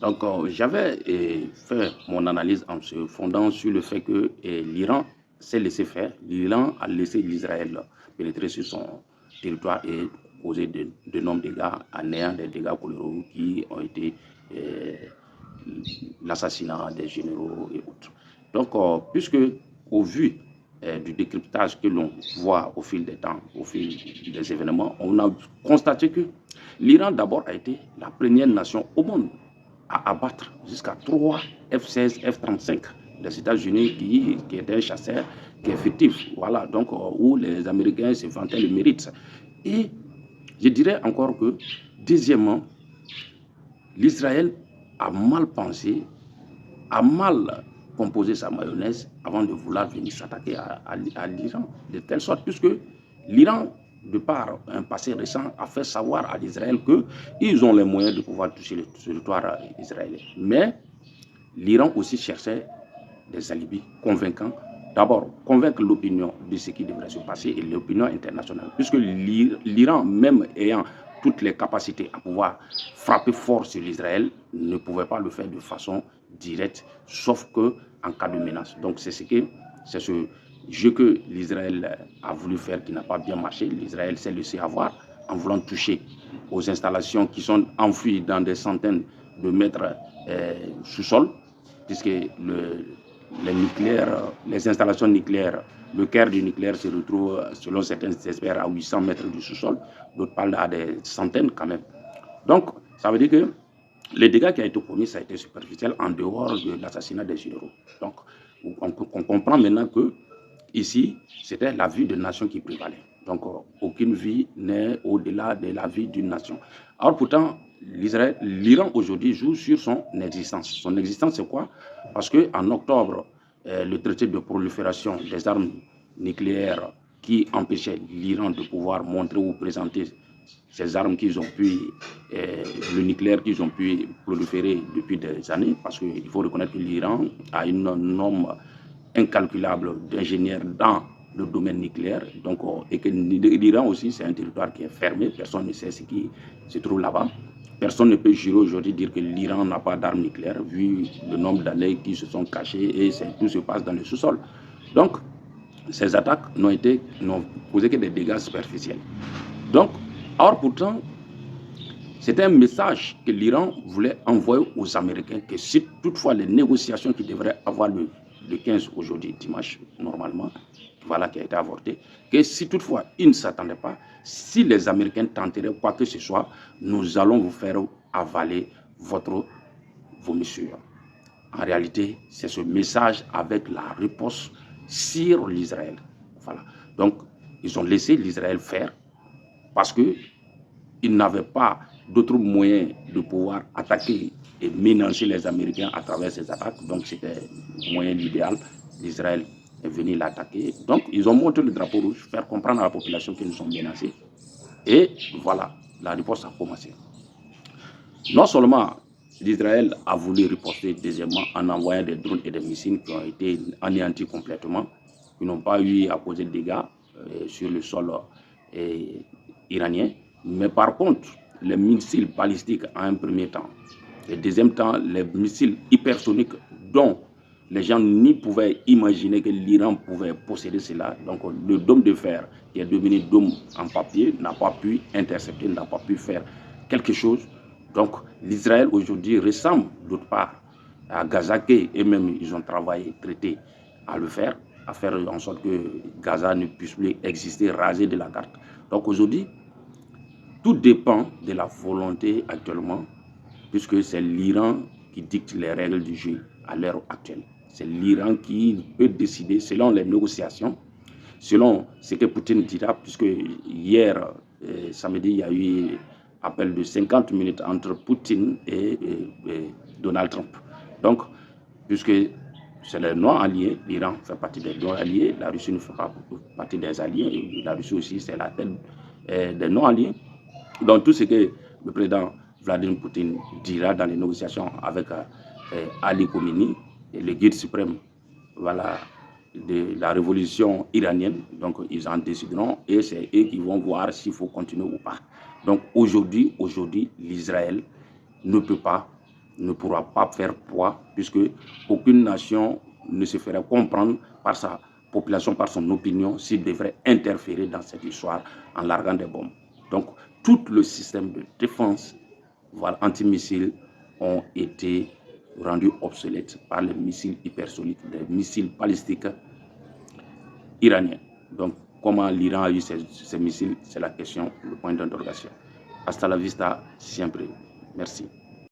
Donc, j'avais fait mon analyse en se fondant sur le fait que l'Iran s'est laissé faire. L'Iran a laissé l'Israël pénétrer sur son territoire et causer d'énormes dégâts, en ayant des dégâts collatéraux qui ont été euh, l'assassinat des généraux et autres. Donc, puisque au vu du décryptage que l'on voit au fil des temps, au fil des événements, on a constaté que l'Iran d'abord a été la première nation au monde à abattre jusqu'à 3 F-16, F-35 des États-Unis qui étaient un chasseur qui est fictif. Voilà, donc où les Américains se vantaient le mérite. Et je dirais encore que, deuxièmement, l'Israël a mal pensé, a mal composé sa mayonnaise avant de vouloir venir s'attaquer à l'Iran. De telle sorte, puisque l'Iran, de par un passé récent, a fait savoir à l'Israël qu'ils ont les moyens de pouvoir toucher le territoire israélien. Mais l'Iran aussi cherchait des alibis convaincants. D'abord, convaincre l'opinion de ce qui devrait se passer et l'opinion internationale, puisque l'Iran, même ayant toutes les capacités à pouvoir frapper fort sur l'Israël, ne pouvait pas le faire de façon directe, sauf que en cas de menace. Donc c'est ce jeu que l'Israël a voulu faire qui n'a pas bien marché. L'Israël s'est laissé avoir en voulant toucher aux installations qui sont enfouies dans des centaines de mètres sous-sol, puisque les installations nucléaires, le cœur du nucléaire se retrouve, selon certains experts, à 800 mètres du sous-sol, d'autres parlent à des centaines quand même. Donc, ça veut dire que les dégâts qui ont été commis, ça a été superficiel en dehors de l'assassinat des généraux. Donc, on comprend maintenant que ici, c'était la vie d'une nation qui prévalait. Donc, aucune vie n'est au-delà de la vie d'une nation. Alors, pourtant, l'Iran aujourd'hui joue sur son existence. Son existence, c'est quoi? Parce qu'en octobre, le traité de prolifération des armes nucléaires qui empêchait l'Iran de pouvoir montrer ou présenter ces armes qu'ils ont pu, le nucléaire qu'ils ont pu proliférer depuis des années, parce qu'il faut reconnaître que l'Iran a un nombre incalculable d'ingénieurs dans le domaine nucléaire, donc, et que l'Iran aussi, c'est un territoire qui est fermé, personne ne sait ce qui se trouve là-bas. Personne ne peut jurer aujourd'hui dire que l'Iran n'a pas d'armes nucléaires, vu le nombre d'années qui se sont cachées et tout se passe dans le sous-sol. Donc, ces attaques n'ont causé que des dégâts superficiels. Donc, or pourtant, c'était un message que l'Iran voulait envoyer aux Américains que si toutefois les négociations qui devraient avoir le 15 aujourd'hui, dimanche, normalement, voilà qui a été avorté, que si toutefois ils ne s'attendaient pas, si les Américains tenteraient quoi que ce soit, nous allons vous faire avaler vos vomissures. En réalité, c'est ce message avec la riposte sur l'Israël. Voilà. Donc, ils ont laissé l'Israël faire parce qu'ils n'avaient pas d'autres moyens de pouvoir attaquer et menacer les Américains à travers ces attaques. Donc, c'était le moyen idéal. L'Israël est venu l'attaquer. Donc, ils ont monté le drapeau rouge, faire comprendre à la population qu'ils nous sont menacés. Et voilà, la riposte a commencé. Non seulement l'Israël a voulu riposter, deuxièmement, en envoyant des drones et des missiles qui ont été anéantis complètement, qui n'ont pas eu à causer de dégâts sur le sol iranien. Mais par contre, les missiles balistiques en un premier temps, et deuxième temps, les missiles hypersoniques dont les gens n'y pouvaient imaginer que l'Iran pouvait posséder cela. Donc le dôme de fer, qui est devenu dôme en papier, n'a pas pu intercepter, n'a pas pu faire quelque chose. Donc l'Israël aujourd'hui ressemble d'autre part à Gaza, et même ils ont travaillé, traité à le faire, à faire en sorte que Gaza ne puisse plus exister, rasé de la carte. Donc aujourd'hui, tout dépend de la volonté actuellement, puisque c'est l'Iran qui dicte les règles du jeu à l'heure actuelle. C'est l'Iran qui peut décider selon les négociations, selon ce que Poutine dira, puisque hier, samedi, il y a eu appel de 50 minutes entre Poutine et Donald Trump. Donc, puisque c'est les non-alliés, l'Iran fait partie des non-alliés, la Russie ne fait pas partie des alliés, et la Russie aussi, c'est la tête des non-alliés. Donc, tout ce que le président Vladimir Poutine dira dans les négociations avec Ali Khamenei, le guide suprême, voilà, de la révolution iranienne, donc ils en décideront et c'est eux qui vont voir s'il faut continuer ou pas. Donc aujourd'hui, l'Israël ne peut pas ne pourra pas faire poids, puisque aucune nation ne se ferait comprendre par sa population, par son opinion, s'il devrait interférer dans cette histoire en larguant des bombes. Donc, tout le système de défense antimissile ont été rendus obsolètes par les missiles hypersoniques, les missiles balistiques iraniens. Donc, comment l'Iran a eu ces missiles, c'est la question, le point d'interrogation. Hasta la vista, siempre. Merci.